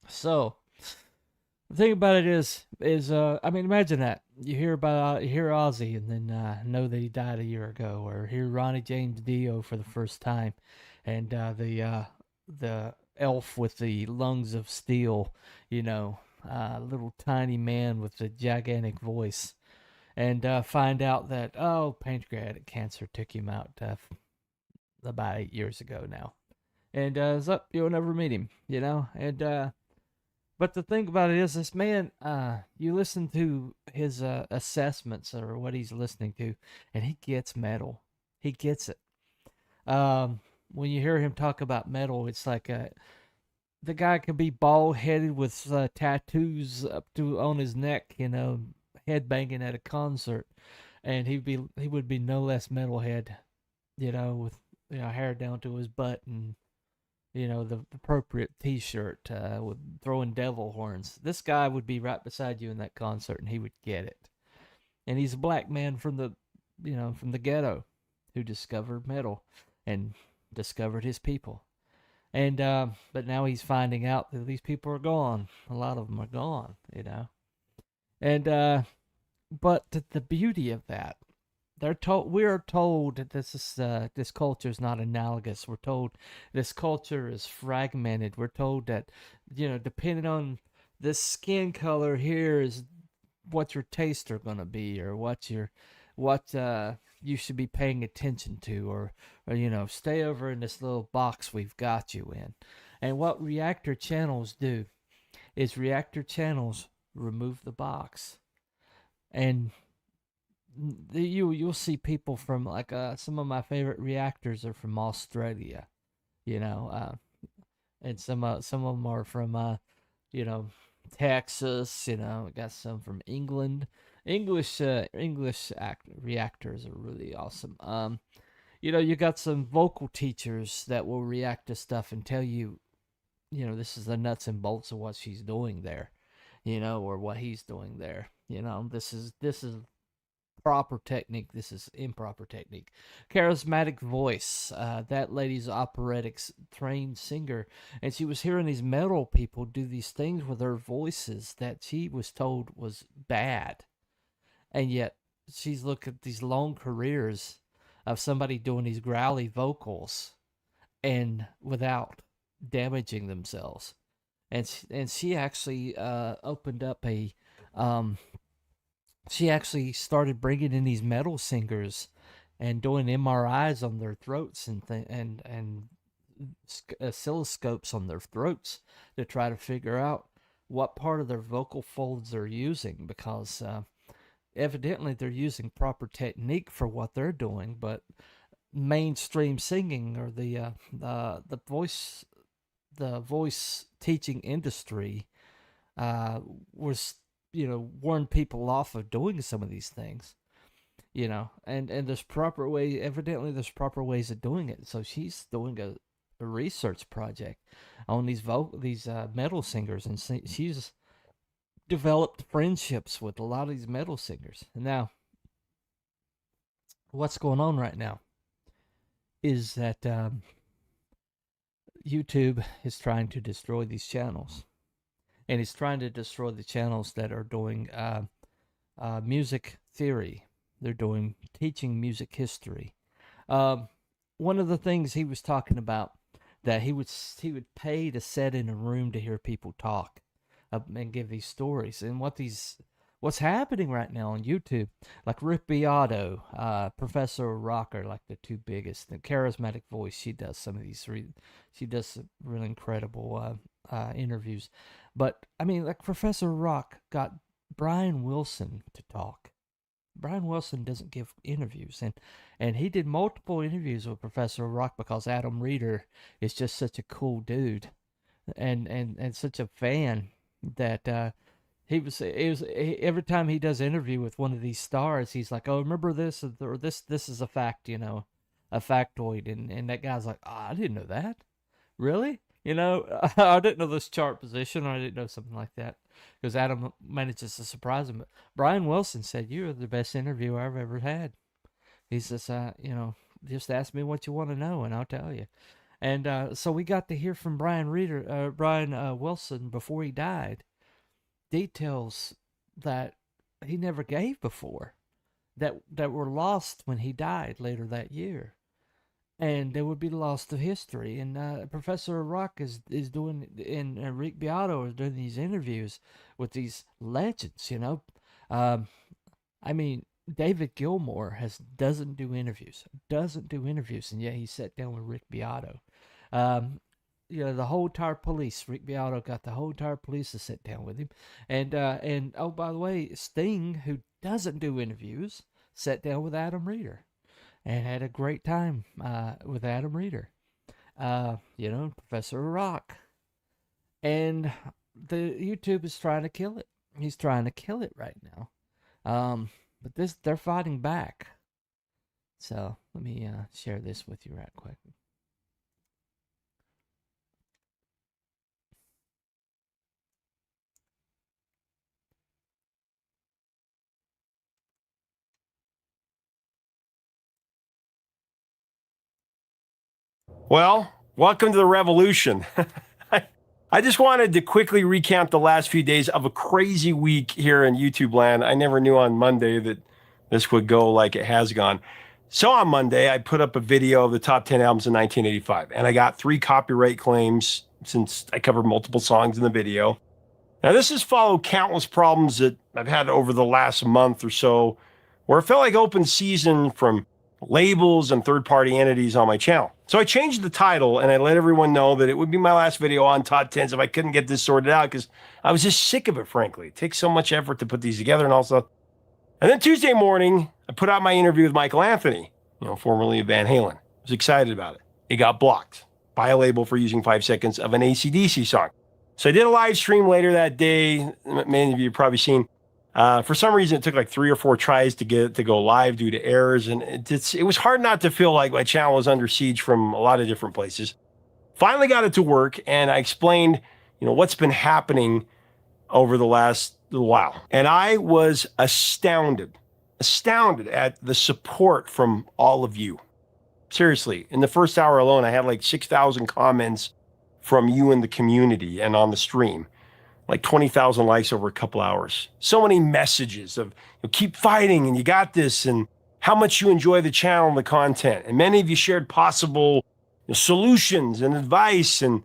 So the thing about it is I mean, imagine that you hear Ozzy and then know that he died a year ago, or hear Ronnie James Dio for the first time, and the elf with the lungs of steel, little tiny man with a gigantic voice, and find out that pancreatic cancer took him out about 8 years ago now, and you'll never meet him, and But the thing about it is, this man, you listen to his assessments or what he's listening to, and he gets metal. He gets it. When you hear him talk about metal, it's like the guy could be bald headed with tattoos up to on his neck, head banging at a concert, and he would be no less metalhead, with hair down to his butt and the appropriate T-shirt with throwing devil horns. This guy would be right beside you in that concert, and he would get it. And he's a black man from the ghetto, who discovered metal and discovered his people. And but now he's finding out that these people are gone. A lot of them are gone. And but the beauty of that, we are told that this culture is not analogous. We're told this culture is fragmented. We're told that depending on this skin color here is what your tastes are going to be, or what you should be paying attention to, or stay over in this little box we've got you in. And what reactor channels do is reactor channels remove the box, and you'll see people from like some of my favorite reactors are from Australia, and some of them are from Texas. Got some from England. English reactors are really awesome. You got some vocal teachers that will react to stuff and tell you, this is the nuts and bolts of what she's doing there, or what he's doing there. This is proper technique. This is improper technique. Charismatic voice. That lady's operetics trained singer, and she was hearing these metal people do these things with their voices that she was told was bad, and yet she's looking at these long careers of somebody doing these growly vocals, and without damaging themselves. And she actually opened up a she actually started bringing in these metal singers and doing MRIs on their throats and oscilloscopes on their throats to try to figure out what part of their vocal folds they're using, because evidently they're using proper technique for what they're doing, but mainstream singing, or the voice teaching industry was warn people off of doing some of these things, and there's proper way. Evidently, there's proper ways of doing it. So she's doing a research project on these metal singers, and she's developed friendships with a lot of these metal singers. And now, what's going on right now is that YouTube is trying to destroy these channels. And he's trying to destroy the channels that are doing music theory. They're doing teaching music history. One of the things he was talking about, that he would pay to sit in a room to hear people talk and give these stories. And what's happening right now on YouTube, like Rick Beato, Professor Rocker, like the two biggest. The charismatic voice, she does some of these. She does some really incredible interviews. But I mean, like Professor Rock got Brian Wilson to talk. Brian Wilson doesn't give interviews, and he did multiple interviews with Professor Rock because Adam Reeder is just such a cool dude, and such a fan that every time he does interview with one of these stars, he's like, oh, remember this, or this is a fact, a factoid, and that guy's like, oh, I didn't know that, really. I didn't know this chart position, or I didn't know something like that, because Adam manages to surprise him. But Brian Wilson said, you're the best interview I've ever had. He says, just ask me what you want to know, and I'll tell you. And so we got to hear from Brian Wilson before he died, details that he never gave before, that were lost when he died later that year. And they would be lost to history. And Professor Rock is doing, and Rick Beato is doing these interviews with these legends. I mean, David Gilmour doesn't do interviews, and yet he sat down with Rick Beato. the whole entire police. Rick Beato got the whole entire police to sit down with him, and oh, by the way, Sting, who doesn't do interviews, sat down with Adam Reeder and had a great time with Adam Reeder. Professor Rock, and the YouTube is trying to kill it. He's trying to kill it right now. But they're fighting back. So let me share this with you right quick. Well, welcome to the revolution. I just wanted to quickly recount the last few days of a crazy week here in YouTube land. I never knew on Monday that this would go like it has gone. So on Monday, I put up a video of the top 10 albums in 1985, and I got 3 copyright claims since I covered multiple songs in the video. Now, this has followed countless problems that I've had over the last month or so, where it felt like open season from labels and third-party entities on my channel. So I changed the title, and I let everyone know that it would be my last video on top 10s if I couldn't get this sorted out, because I was just sick of it, frankly. It takes so much effort to put these together and also. And then Tuesday morning, I put out my interview with Michael Anthony, formerly of Van Halen. I was excited about it. It got blocked by a label for using 5 seconds of an AC/DC song. So I did a live stream later that day. Many of you have probably seen. For some reason, it took like 3 or 4 tries to get it to go live due to errors. And it was hard not to feel like my channel was under siege from a lot of different places. Finally got it to work, and I explained, what's been happening over the last little while. And I was astounded at the support from all of you. Seriously, in the first hour alone, I had like 6,000 comments from you in the community and on the stream. Like 20,000 likes over a couple hours. So many messages of keep fighting and you got this and how much you enjoy the channel and the content. And many of you shared possible solutions and advice. And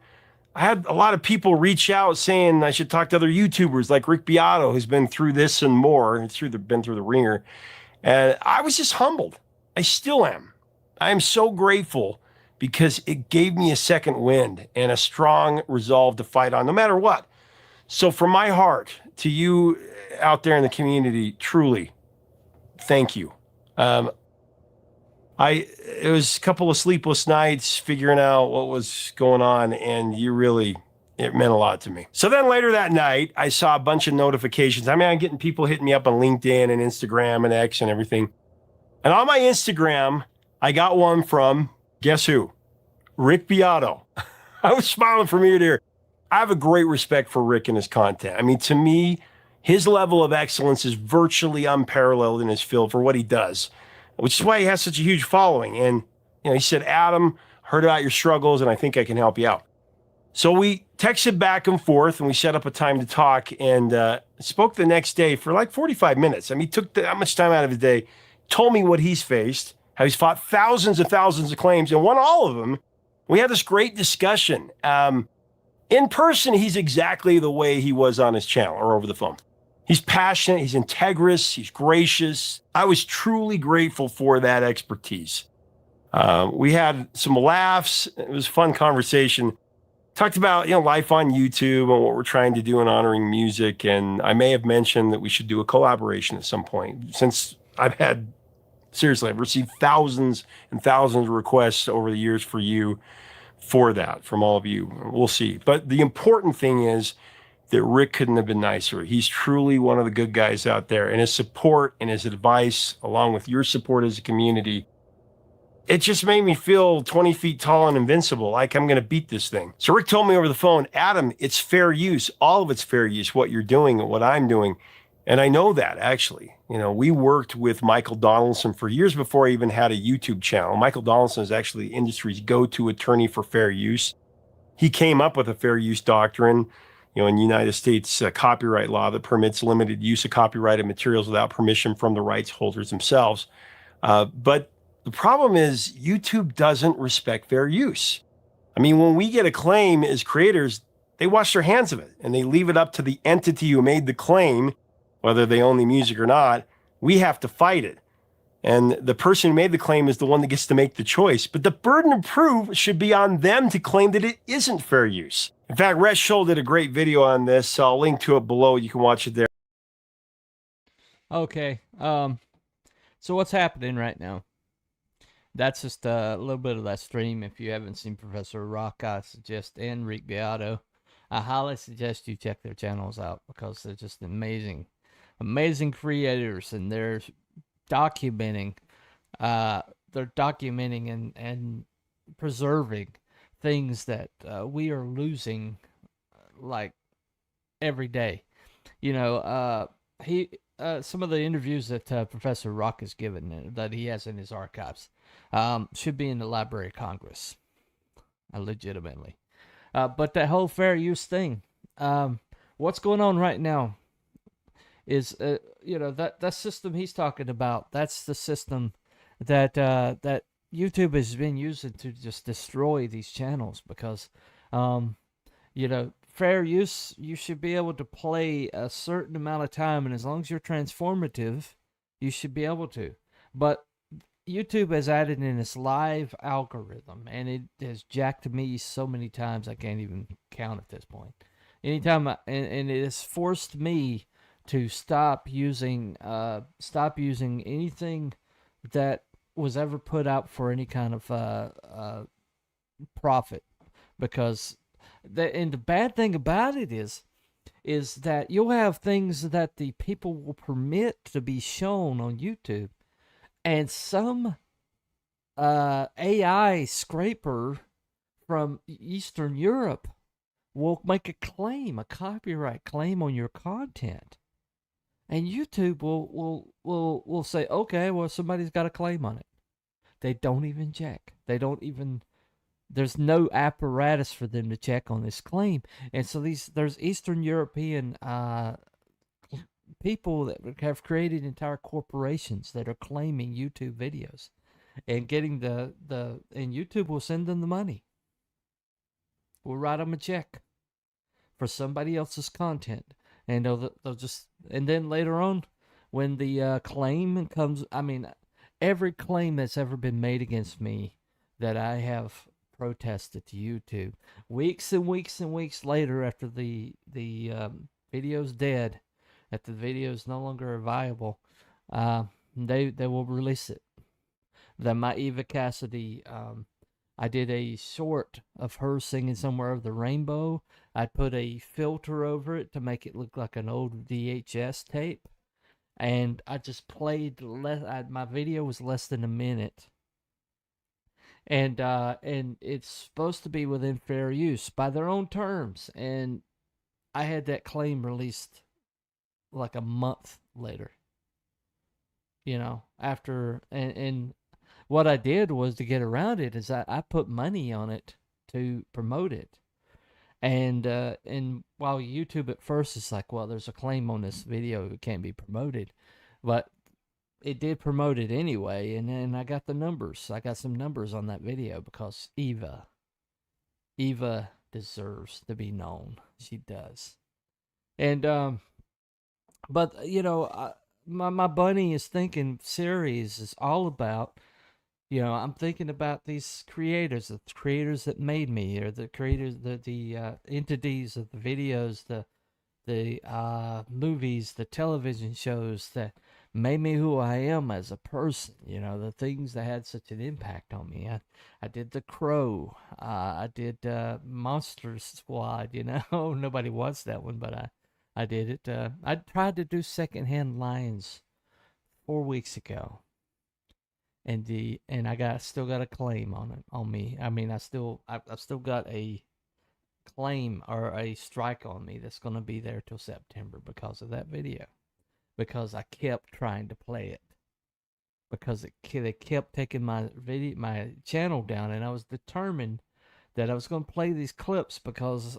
I had a lot of people reach out saying I should talk to other YouTubers like Rick Beato, who's been through this and more. Been through the ringer. And I was just humbled. I still am. I am so grateful because it gave me a second wind and a strong resolve to fight on no matter what. So from my heart to you out there in the community, truly, thank you. It was a couple of sleepless nights figuring out what was going on, and it meant a lot to me. So then later that night, I saw a bunch of notifications. I'm getting people hitting me up on LinkedIn and Instagram and X and everything. And on my Instagram, I got one from, guess who? Rick Beato. I was smiling from ear to ear. I have a great respect for Rick and his content. To me, his level of excellence is virtually unparalleled in his field for what he does, which is why he has such a huge following. And, he said, Adam, heard about your struggles, and I think I can help you out. So we texted back and forth, and we set up a time to talk, and spoke the next day for like 45 minutes. He took that much time out of his day, told me what he's faced, how he's fought thousands and thousands of claims, and won all of them. We had this great discussion. In person, he's exactly the way he was on his channel or over the phone. He's passionate, he's integrous, he's gracious. I was truly grateful for that expertise. We had some laughs. It was a fun conversation. Talked about, life on YouTube and what we're trying to do in honoring music. And I may have mentioned that we should do a collaboration at some point, since I've received thousands and thousands of requests over the years for that from all of you. We'll see. But the important thing is that Rick couldn't have been nicer. He's truly one of the good guys out there, and his support and his advice, along with your support as a community, it just made me feel 20 feet tall and invincible, like I'm going to beat this thing. So Rick told me over the phone, Adam, it's fair use. All of it's fair use, what you're doing and what I'm doing. And I know that, actually. We worked with Michael Donaldson for years before I even had a YouTube channel. Michael Donaldson is actually the industry's go-to attorney for fair use. He came up with a fair use doctrine, in the United States copyright law that permits limited use of copyrighted materials without permission from the rights holders themselves. But the problem is YouTube doesn't respect fair use. When we get a claim as creators, they wash their hands of it and they leave it up to the entity who made the claim, whether they own the music or not. We have to fight it. And the person who made the claim is the one that gets to make the choice. But the burden of proof should be on them to claim that it isn't fair use. In fact, Rhett Scholl did a great video on this, so I'll link to it below. You can watch it there. Okay. So what's happening right now? That's just a little bit of that stream. If you haven't seen Professor Rock, I suggest, and Rick Beato, I highly suggest you check their channels out because they're just amazing, amazing creators, and they're documenting, and preserving things that we are losing, like every day. You know, some of the interviews that Professor Rock has given that he has in his archives should be in the Library of Congress, legitimately. But that whole fair use thing, what's going on right now is, that system he's talking about. That's the system that that YouTube has been using to just destroy these channels because, fair use, you should be able to play a certain amount of time, and as long as you're transformative, you should be able to. But YouTube has added in this live algorithm, and it has jacked me so many times I can't even count at this point. Anytime, and it has forced me to stop using anything that was ever put out for any kind of profit, because and the bad thing about it is that you'll have things that the people will permit to be shown on YouTube, and some AI scraper from Eastern Europe will make a copyright claim on your content, and YouTube will say, okay, well, somebody's got a claim on it. They don't even check. There's no apparatus for them to check on this claim. And so there's Eastern European people that have created entire corporations that are claiming YouTube videos and getting and YouTube will send them the money. We'll write them a check for somebody else's content. And they'll just, and then later on, when the claim comes, every claim that's ever been made against me that I have protested to YouTube, weeks and weeks and weeks later, after the video's dead, after the video's no longer viable, they will release it. My Eva Cassidy, I did a short of her singing Somewhere Over the Rainbow. I put a filter over it to make it look like an old VHS tape. And I just played, my video was less than a minute. And it's supposed to be within fair use by their own terms. And I had that claim released like a month later. After, and what I did was, to get around it, is I put money on it to promote it. And while YouTube at first is like, well, there's a claim on this video, it can't be promoted. But it did promote it anyway, and then I got the numbers. I got some numbers on that video because Eva deserves to be known. She does. And but my Bunny is Thinking series is all about, I'm thinking about these creators, the creators that made me, or the creators, the entities of the videos, the movies, the television shows that made me who I am as a person. The things that had such an impact on me. I did The Crow. I did Monster Squad. Nobody wants that one, but I did it. I tried to do Secondhand Lions 4 weeks ago. And I still got a claim on me. I've still got a claim or a strike on me that's going to be there till September because of that video. Because I kept trying to play it. Because they kept taking my channel down, and I was determined that I was going to play these clips because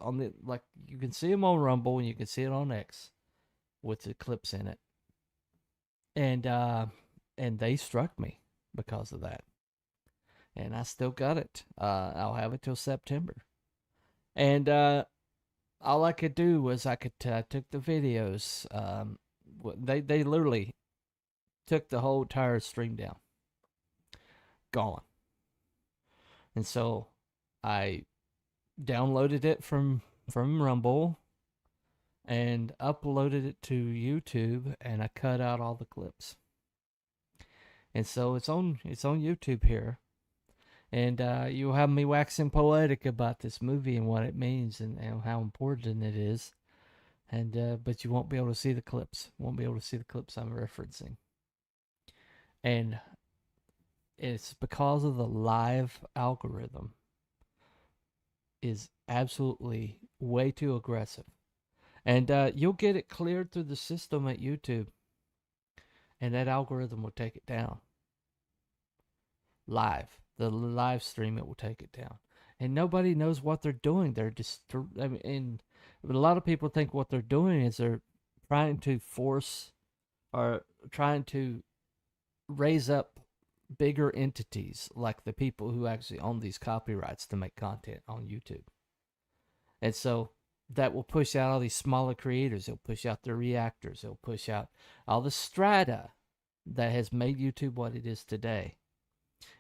you can see them on Rumble and you can see it on X with the clips in it. And they struck me because of that. And I still got it. I'll have it till September. And all I could do was I took the videos. They literally took the whole entire stream down. Gone. And so I downloaded it from Rumble and uploaded it to YouTube, and I cut out all the clips. And so it's on YouTube here. And you'll have me waxing poetic about this movie and what it means and how important it is. And but you won't be able to see the clips. Won't be able to see the clips I'm referencing. And it's because of the live algorithm is absolutely way too aggressive. And you'll get it cleared through the system at YouTube, and that algorithm will take it down. Live. The live stream, it will take it down. And nobody knows what they're doing. They're just, I mean, and a lot of people think what they're doing is they're trying to force or trying to raise up bigger entities like the people who actually own these copyrights to make content on YouTube. And so that will push out all these smaller creators. It'll push out the reactors. It'll push out all the strata that has made YouTube what it is today.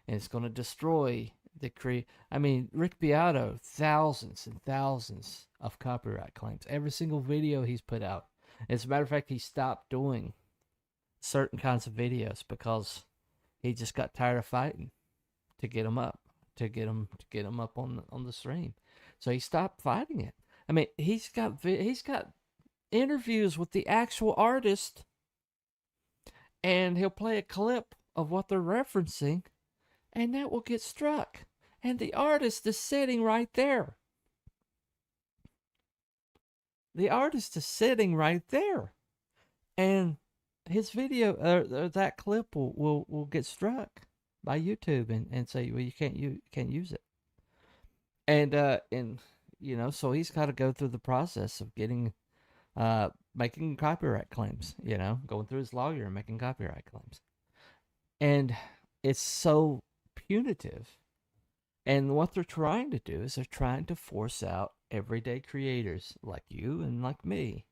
And it's going to destroy the I mean, Rick Beato, thousands and thousands of copyright claims. Every single video he's put out. As a matter of fact, he stopped doing certain kinds of videos because he just got tired of fighting to get them up, to get them up on the stream. So he stopped fighting it. I mean, he's got interviews with the actual artist, and he'll play a clip of what they're referencing, and that will get struck. And the artist is sitting right there. The artist is sitting right there. And his video, that clip will get struck by YouTube and say, well, you can't use it. And you know, so he's got to go through the process of getting, making copyright claims, you know, going through his lawyer and making copyright claims. And it's so punitive. And what they're trying to do is they're trying to force out everyday creators like you and like me.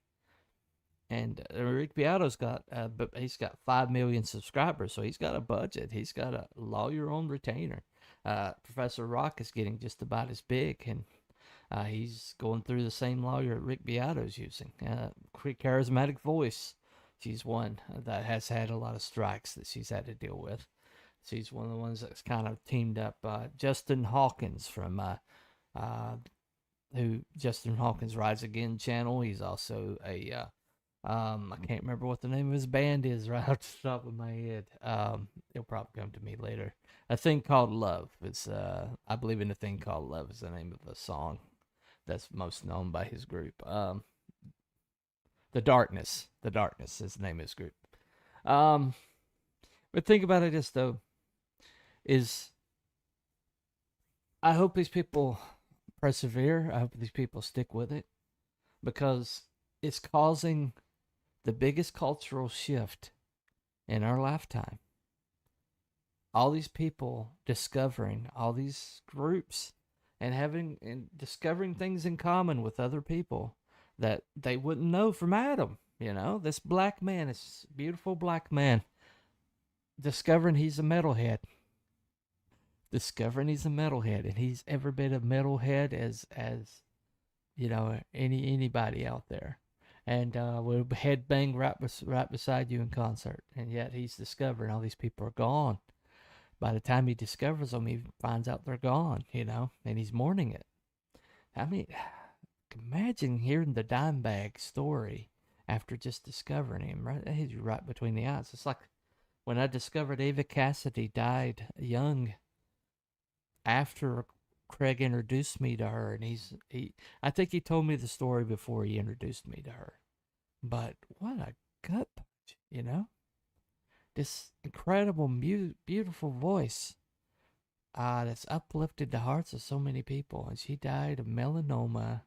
And Rick Beato's got, but he's got 5 million subscribers, so he's got a budget. He's got a lawyer on retainer. Professor Rock is getting just about as big, and he's going through the same lawyer Rick Beato's using. Charismatic Voice, she's one that has had a lot of strikes that she's had to deal with. She's one of the ones that's kind of teamed up. Justin Hawkins from Justin Hawkins Rise Again channel. He's also a I can't remember what the name of his band is right off the top of my head. It'll probably come to me later. A Thing Called Love. It's I believe in A Thing Called Love is the name of a song that's most known by his group. The Darkness is the name of his group. But think about it this though, is I hope these people persevere. I hope these people stick with it, because it's causing the biggest cultural shift in our lifetime. All these people discovering all these groups and discovering things in common with other people that they wouldn't know from Adam. You know, this black man, this beautiful black man, discovering he's a metalhead. And he's every bit of metalhead as you know, anybody out there. And we'll headbang right beside you in concert. And yet he's discovering all these people are gone. By the time he discovers them, he finds out they're gone, you know, and he's mourning it. I mean, imagine hearing the Dimebag story after just discovering him. Right, that hits you right between the eyes. It's like when I discovered Ava Cassidy died young after Craig introduced me to her, and I think he told me the story before he introduced me to her. But what a gut punch, you know? This incredible, beautiful voice that's uplifted the hearts of so many people. And she died of melanoma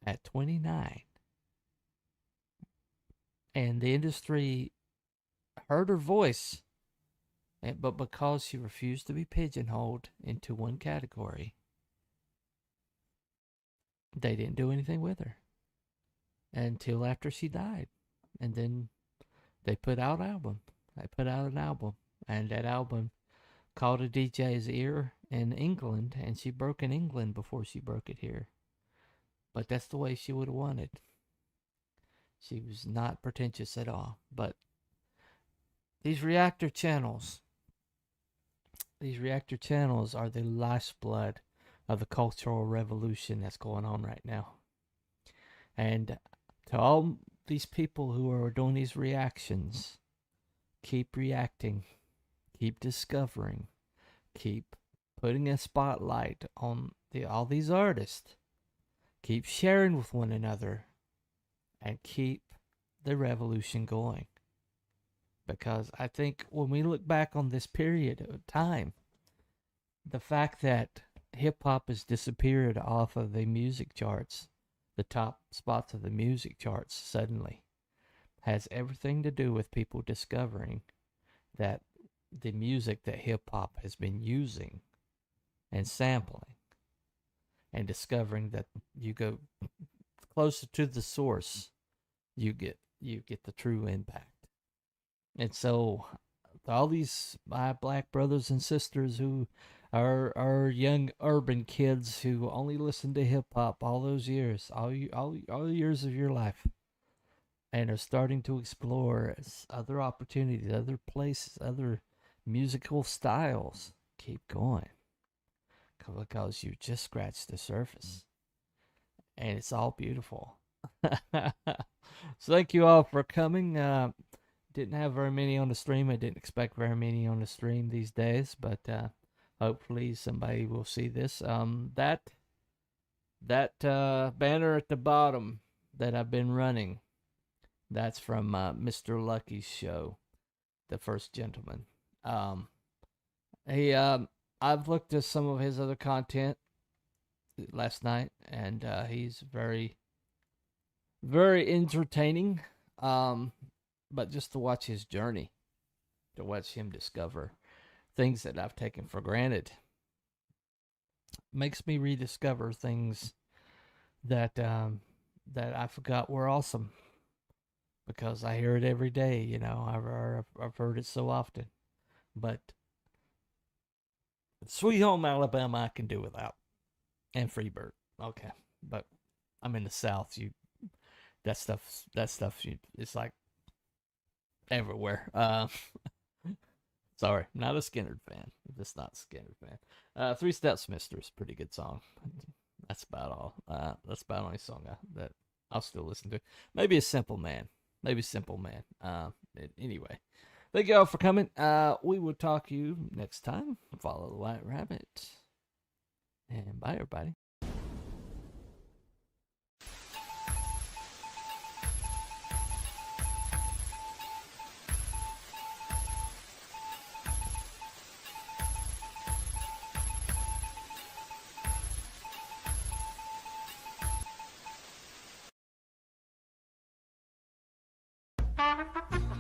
at 29. And the industry heard her voice, but because she refused to be pigeonholed into one category, they didn't do anything with her until after she died. And then they put out albums. They put out an album, and that album caught a DJ's ear in England, and she broke in England before she broke it here. But that's the way she would have wanted. She was not pretentious at all. But these reactor channels are the lifeblood of the cultural revolution that's going on right now. And to all these people who are doing these reactions, keep reacting, keep discovering, keep putting a spotlight on all these artists, keep sharing with one another, and keep the revolution going. Because I think when we look back on this period of time, the fact that hip-hop has disappeared off of the music charts, the top spots of the music charts suddenly, has everything to do with people discovering that the music that hip-hop has been using and sampling, and discovering that you go closer to the source, you get the true impact. And so all these my black brothers and sisters who are young urban kids who only listened to hip hop all those years, all years of your life, and are starting to explore other opportunities, other places, other musical styles, keep going, because you just scratched the surface, and it's all beautiful. So thank you all for coming. Didn't have very many on the stream. I didn't expect very many on the stream these days, but hopefully somebody will see this. That banner at the bottom that I've been running, that's from Mr. Lucky's show, The First Gentleman. I've looked at some of his other content last night, and he's very, very entertaining. But just to watch his journey, to watch him discover things that I've taken for granted, makes me rediscover things that I forgot were awesome, because I hear it every day. You know, I've heard it so often. But Sweet Home Alabama I can do without, and Freebird. Okay, but I'm in the South. That stuff. It's like everywhere. Sorry, not a Skinner fan. Just not a Skinner fan. Three Steps Mister is a pretty good song. That's about all. That's about the only song that I'll still listen to. Maybe a Simple Man. Anyway, thank you all for coming. We will talk to you next time. Follow the White Rabbit. And bye, everybody. Thank you.